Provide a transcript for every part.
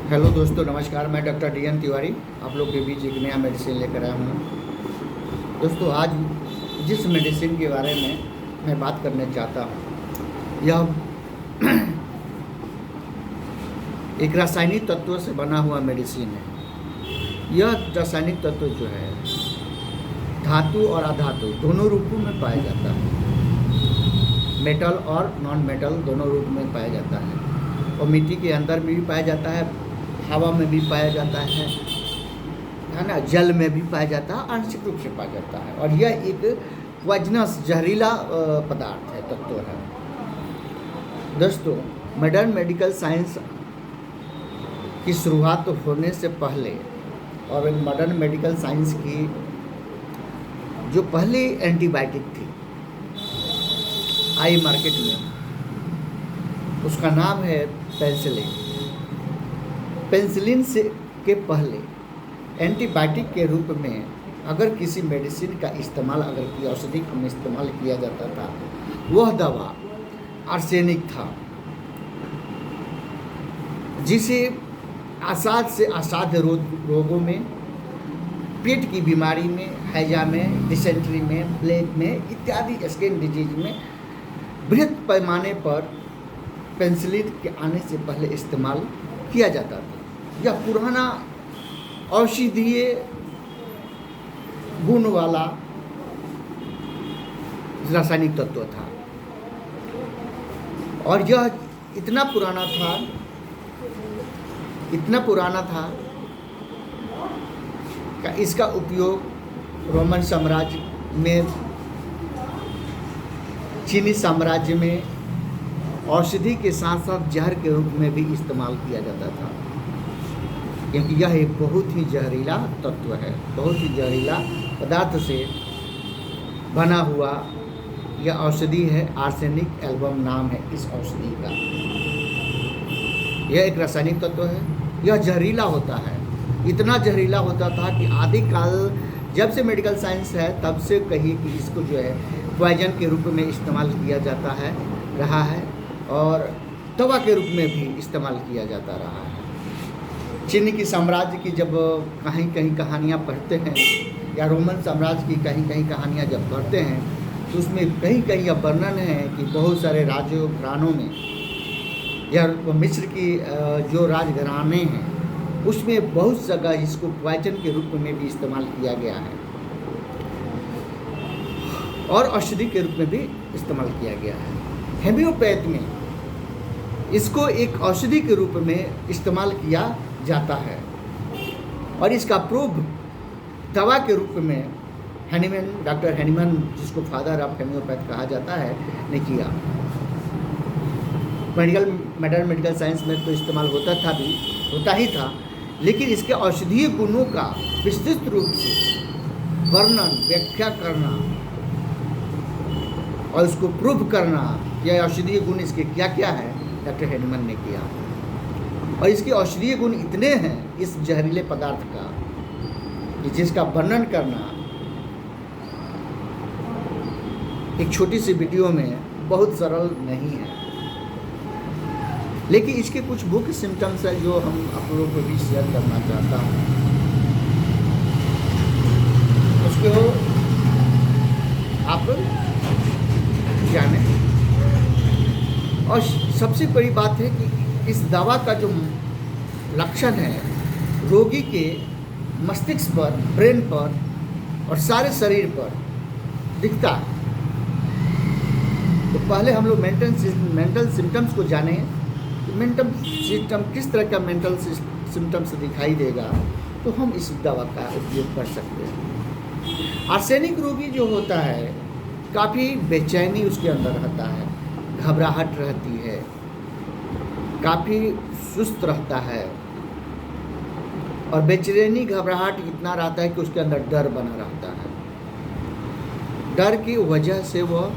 Hello दोस्तों, नमस्कार। मैं डॉक्टर डी.एन. तिवारी आप लोग के बीच एक नया मेडिसिन लेकर आया हूँ। दोस्तों, आज जिस मेडिसिन के बारे में मैं बात करना चाहता हूँ, यह एक रासायनिक तत्वों से बना हुआ मेडिसिन है। यह रासायनिक तत्व जो है धातु और अधातु दोनों रूपों में पाया जाता है। मेटल और नॉन मेटल दोनों रूप में पाया जाता है, और मिट्टी के अंदर में भी पाया जाता है, हवा में भी पाया जाता है ना, जल में भी पाया जाता है, आंशिक रूप से पाया जाता है। और यह एक पॉइजनस जहरीला पदार्थ है, तत्व है। दोस्तों, मॉडर्न मेडिकल साइंस की शुरुआत होने से पहले, और मॉडर्न मेडिकल साइंस की जो पहली एंटीबायोटिक थी आई मार्केट में, उसका नाम है पेनिसिलिन। पेनिसिलिन से के पहले एंटीबायोटिक के रूप में अगर किसी मेडिसिन का इस्तेमाल, अगर की औषधि में इस्तेमाल किया जाता था, वह दवा आर्सेनिक था, जिसे असाध्य से असाध्य रोगों में, पेट की बीमारी में, हैजा में, डिसेंट्री में, प्लेग में इत्यादि स्किन डिजीज में बृहद पैमाने पर पेनिसिलिन के आने से पहले इस्तेमाल किया जाता था। यह पुराना औषधीय गुण वाला रासायनिक तत्व था, और यह इतना पुराना था कि इसका उपयोग रोमन साम्राज्य में, चीनी साम्राज्य में औषधि के साथ साथ जहर के रूप में भी इस्तेमाल किया जाता था, क्योंकि यह एक बहुत ही जहरीला तत्व है, बहुत ही जहरीला पदार्थ से बना हुआ यह औषधि है। आर्सेनिक एल्बम नाम है इस औषधि का। यह एक रासायनिक तत्व है। यह जहरीला होता है, इतना जहरीला होता था कि आदिकाल जब से मेडिकल साइंस है तब से कहिए कि इसको जो है पॉइजन के रूप में इस्तेमाल किया जाता है रहा है, और दवा के रूप में भी इस्तेमाल किया जाता रहा है। चीन की साम्राज्य की जब कहीं कहीं कहानियाँ पढ़ते हैं, या रोमन साम्राज्य की कहीं कहीं कहानियाँ जब पढ़ते हैं, तो उसमें कहीं कहीं यह वर्णन है कि बहुत सारे राजघरानों में, या मिस्र की जो राजघराने हैं उसमें बहुत जगह इसको पॉइजन के रूप में भी इस्तेमाल किया गया है, और औषधि के रूप में भी इस्तेमाल किया गया है। हेम्योपैथ में इसको एक औषधि के रूप में इस्तेमाल किया जाता है, और इसका प्रूव दवा के रूप में हैनीमैन, डॉक्टर हैनीमैन, जिसको फादर ऑफ हेम्योपैथ कहा जाता है, ने किया। मॉडर्न मेडिकल साइंस में तो इस्तेमाल होता ही था, लेकिन इसके औषधीय गुणों का विस्तृत रूप से वर्णन, व्याख्या करना और उसको प्रूव करना, यह औषधीय गुण इसके क्या क्या है, डॉक्टर हैनीमैन ने किया। और इसके औषधीय गुण इतने हैं इस जहरीले पदार्थ का कि जिसका वर्णन करना एक छोटी सी वीडियो में बहुत सरल नहीं है। लेकिन इसके कुछ मुख्य सिम्टम्स है जो हम आप लोगों को भी शेयर करना चाहता हूँ। उसको आप जाने। और सबसे बड़ी बात है कि इस दवा का जो लक्षण है, रोगी के मस्तिष्क पर, ब्रेन पर और सारे शरीर पर दिखता है। तो पहले हम लोग मेंटल सिम्टम्स को जाने। मेंटल सिस्टम किस तरह का मेंटल सिम्टम्स दिखाई देगा, तो हम इस दवा का उपयोग कर सकते हैं। आर्सेनिक रोगी जो होता है, काफ़ी बेचैनी उसके अंदर रहता है, घबराहट रहती है, काफ़ी सुस्त रहता है, और बेचैनी घबराहट इतना रहता है कि उसके अंदर डर बना रहता है। डर की वजह से वह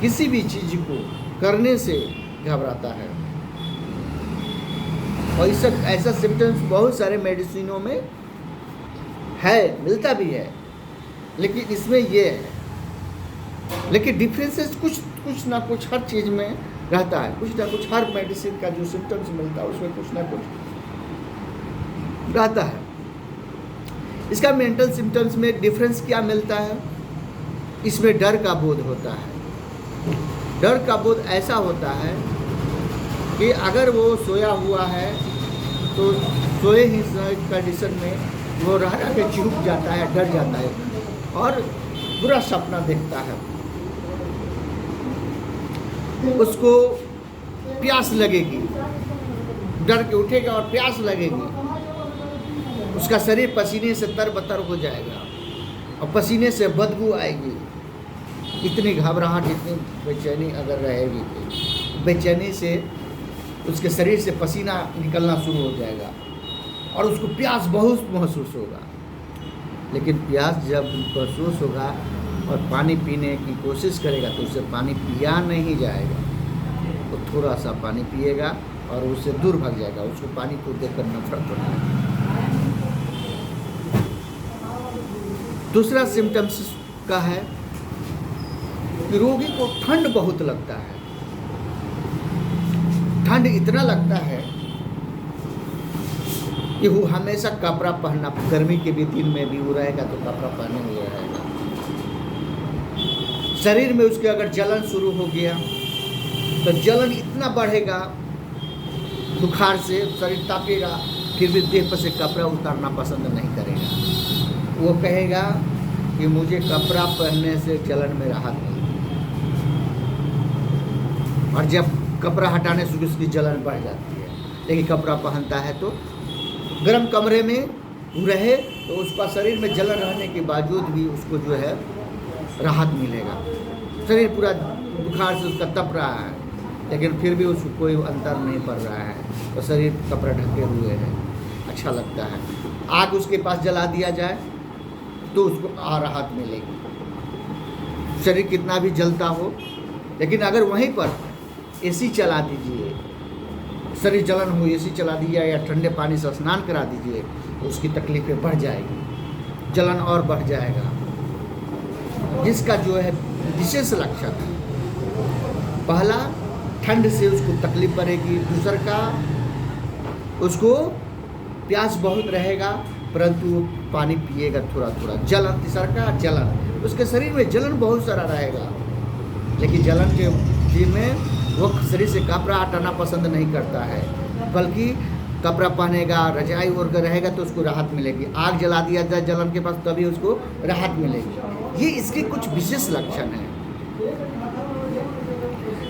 किसी भी चीज़ को करने से घबराता है। और ऐसा सिम्टम्स बहुत सारे मेडिसिनों में है, मिलता भी है, लेकिन इसमें ये है। लेकिन डिफरेंसेस कुछ ना कुछ हर चीज़ में रहता है, कुछ ना कुछ हर मेडिसिन का जो सिम्टम्स मिलता है उसमें कुछ ना कुछ रहता है। इसका मेंटल सिम्टम्स में डिफरेंस क्या मिलता है? इसमें डर का बोध होता है। डर का बोध ऐसा होता है कि अगर वो सोया हुआ है तो सोए ही कंडीशन में वो रह रह के चूक जाता है, डर जाता है और बुरा सपना देखता है। उसको प्यास लगेगी, डर के उठेगा और प्यास लगेगी, उसका शरीर पसीने से तरबतर हो जाएगा और पसीने से बदबू आएगी। इतनी घबराहट, इतनी बेचैनी अगर रहेगी, बेचैनी से उसके शरीर से पसीना निकलना शुरू हो जाएगा और उसको प्यास बहुत महसूस होगा। लेकिन प्यास जब महसूस होगा और पानी पीने की कोशिश करेगा तो उसे पानी पिया नहीं जाएगा। तो थोड़ा सा पानी पिएगा और उससे दूर भाग जाएगा, उसको पानी को देखकर नफरत होने लगेगी। दूसरा सिम्टम्स का है कि रोगी को ठंड बहुत लगता है। ठंड इतना लगता है कि वो हमेशा कपड़ा पहनना, गर्मी के भी दिन में भी वो रहेगा तो कपड़ा पहने हुए रहेगा। शरीर में उसके अगर जलन शुरू हो गया तो जलन इतना बढ़ेगा, बुखार से शरीर तापेगा, फिर भी देह पर से कपड़ा उतारना पसंद नहीं करेगा। वो कहेगा कि मुझे कपड़ा पहनने से जलन में राहत नहीं, और जब कपड़ा हटाने से उसकी जलन बढ़ जाती है। लेकिन कपड़ा पहनता है तो गर्म कमरे में रहे तो उसका शरीर में जलन रहने के बावजूद भी उसको जो है राहत मिलेगा। शरीर पूरा बुखार से उसका तप रहा है लेकिन फिर भी उसको कोई अंतर नहीं पड़ रहा है, तो शरीर कपड़ा ढके हुए है, अच्छा लगता है। आग उसके पास जला दिया जाए तो उसको राहत मिलेगी, शरीर कितना भी जलता हो। लेकिन अगर वहीं पर एसी चला दीजिए, शरीर जलन हो, एसी चला दिया या ठंडे पानी से स्नान करा दीजिए तो उसकी तकलीफें बढ़ जाएगी, जलन और बढ़ जाएगा। जिसका जो है विशेष लक्षण है, पहला ठंड से उसको तकलीफ बढ़ेगी, दूसरा का उसको प्यास बहुत रहेगा परंतु वो पानी पिएगा थोड़ा थोड़ा, जलन, तीसरा का जलन, उसके शरीर में जलन बहुत सारा रहेगा लेकिन जलन के दिन में वो शरीर से कपड़ा हटाना पसंद नहीं करता है, बल्कि कपड़ा पहनेगा, रजाई ओढ़ कर रहेगा तो उसको राहत मिलेगी। आग जला दिया जाए जलन के पास तभी उसको राहत मिलेगी। ये इसके कुछ विशेष लक्षण हैं।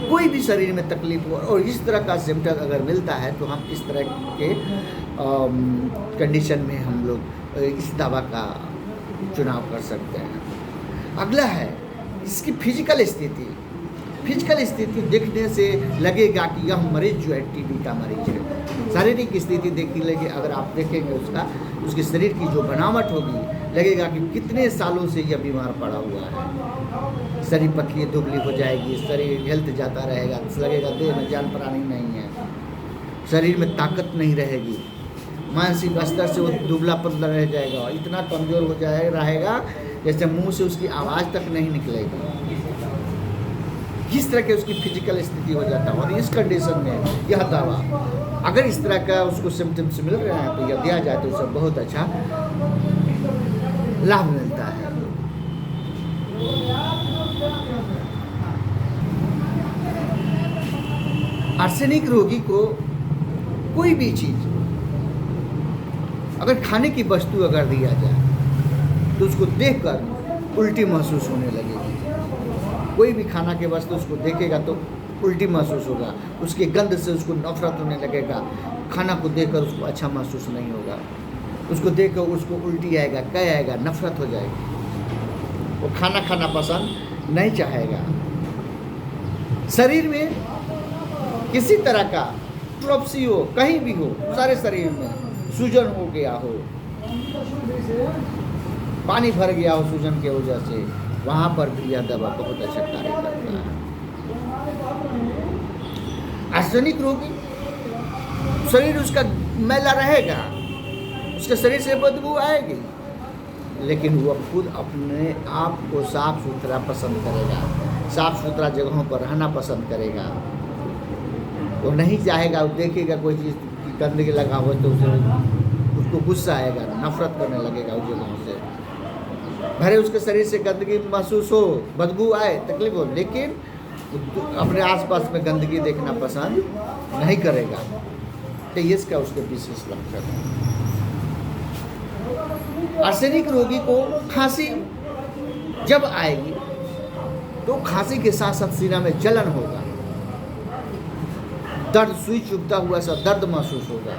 कोई भी शरीर में तकलीफ हो और इस तरह का सिम्टम अगर मिलता है तो हम इस तरह के कंडीशन में हम लोग इस दवा का चुनाव कर सकते हैं। अगला है इसकी फिजिकल स्थिति। फिजिकल स्थिति देखने से लगेगा कि यह मरीज जो है टीबी का मरीज है। शारीरिक स्थिति देखी लगे, अगर आप देखेंगे उसके शरीर की जो बनावट होगी, लगेगा कि कितने सालों से यह बीमार पड़ा हुआ है। शरीर पतली दुबली हो जाएगी, शरीर हेल्थ जाता रहेगा, लगेगा देह में जान प्राणी नहीं है, शरीर में ताकत नहीं रहेगी, मानसिक स्तर से वो दुबला पतला रह जाएगा, इतना कमज़ोर हो रहेगा जैसे मुंह से उसकी आवाज़ तक नहीं निकलेगी। इस तरह के उसकी फिजिकल स्थिति हो जाता है। और इस कंडीशन में यह दवा अगर इस तरह का उसको सिम्टम्स मिल रहे हैं तो यह दिया जाए तो उसे बहुत अच्छा लाभ मिलता है। आर्सेनिक रोगी को कोई भी चीज़ अगर खाने की वस्तु अगर दिया जाए तो उसको देखकर उल्टी महसूस होने लगेगी। कोई भी खाना के वस्तु उसको देखेगा तो उल्टी महसूस होगा, उसके गंध से उसको नफरत होने लगेगा, खाना को देखकर उसको अच्छा महसूस नहीं होगा, उसको देखकर उसको उल्टी आएगा, कह आएगा, नफरत हो जाएगी, वो खाना खाना पसंद नहीं चाहेगा। शरीर में किसी तरह का प्रोप्सी हो, कहीं भी हो, सारे शरीर में सूजन हो गया हो, पानी भर गया हो सूजन के वजह से, वहाँ पर भी यह दवा बहुत अच्छा कार्य करता है। आर्सेनिक रोगी शरीर उसका मैला रहेगा, उसके शरीर से बदबू आएगी, लेकिन वो खुद अपने आप को साफ सुथरा पसंद करेगा, साफ सुथरा जगहों पर रहना पसंद करेगा। वो नहीं चाहेगा, वो देखेगा कोई चीज़ की गंदगी लगा हो तो उसे उसको गुस्सा आएगा, नफरत करने लगेगा उस जगहों से। भले उसके शरीर से गंदगी महसूस हो, बदबू आए, तकलीफ हो, लेकिन अपने आसपास में गंदगी देखना पसंद नहीं करेगा। तो ये इसका उसके विशेष लक्षण है। आर्सेनिक रोगी को खांसी जब आएगी तो खांसी के साथ साथ सीना में जलन होगा, दर्द, सुई चुभता हुआ सा दर्द महसूस होगा।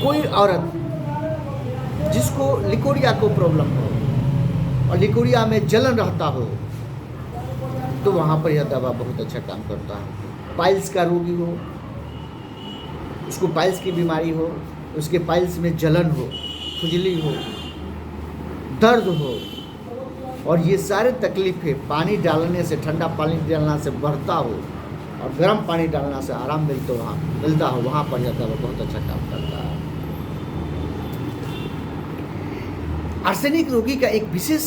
कोई औरत जिसको लिकोरिया को प्रॉब्लम हो और लिकोरिया में जलन रहता हो तो वहाँ पर यह दवा बहुत अच्छा काम करता है। पाइल्स का रोगी हो, उसको पाइल्स की बीमारी हो, उसके पाइल्स में जलन हो, खुजली हो, दर्द हो और ये सारे तकलीफें पानी डालने से, ठंडा पानी डालना से बढ़ता हो और गर्म पानी डालना से आराम मिलता हो, वहाँ पर यह दवा बहुत अच्छा काम करता है। आर्सेनिक रोगी का एक विशेष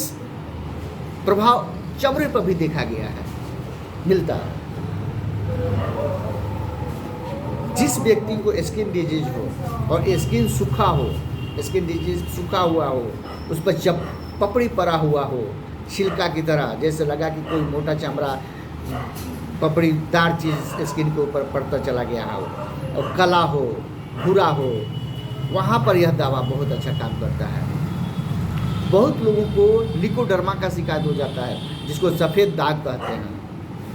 प्रभाव चमड़े पर भी देखा गया है, मिलता है। जिस व्यक्ति को स्किन डिजीज हो और स्किन सूखा हो, स्किन डिजीज सूखा हुआ हो, उस पर पपड़ी पड़ा हुआ हो, छिलका की तरह, जैसे लगा कि कोई मोटा चमड़ा पपड़ीदार चीज़ स्किन के ऊपर पड़ता चला गया हो और काला हो, भूरा हो, वहाँ पर यह दवा बहुत अच्छा काम करता है। बहुत लोगों को लिकोडर्मा का शिकायत हो जाता है, जिसको सफ़ेद दाग कहते हैं,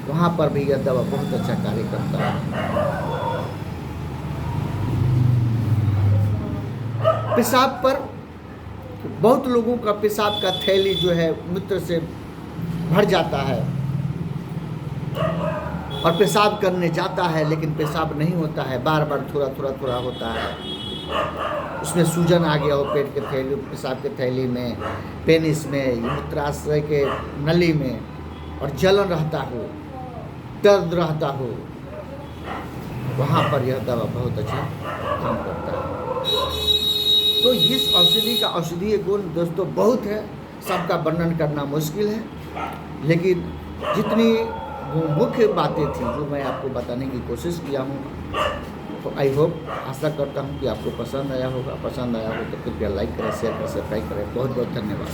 वहाँ पर भी यह दवा बहुत अच्छा कार्य करता है। पेशाब पर बहुत लोगों का पेशाब का थैली जो है मूत्र से भर जाता है और पेशाब करने जाता है लेकिन पेशाब नहीं होता है, बार बार थोड़ा होता है। उसमें सूजन आ गया हो पेट के थैली, पेशाब के थैली में, पेनिस में, मूत्राशय के नली में और जलन रहता हो, दर्द रहता हो, वहाँ पर यह दवा बहुत अच्छा काम करता है। तो इस औषधि का औषधीय गुण दोस्तों बहुत है, सबका वर्णन करना मुश्किल है, लेकिन जितनी मुख्य बातें थी जो मैं आपको बताने की कोशिश किया हूँ, तो आई होप, आशा करता हूँ कि आपको पसंद आया होगा। पसंद आया हो तो कृपया लाइक करें, शेयर करें, सब्सक्राइब करें। बहुत बहुत धन्यवाद।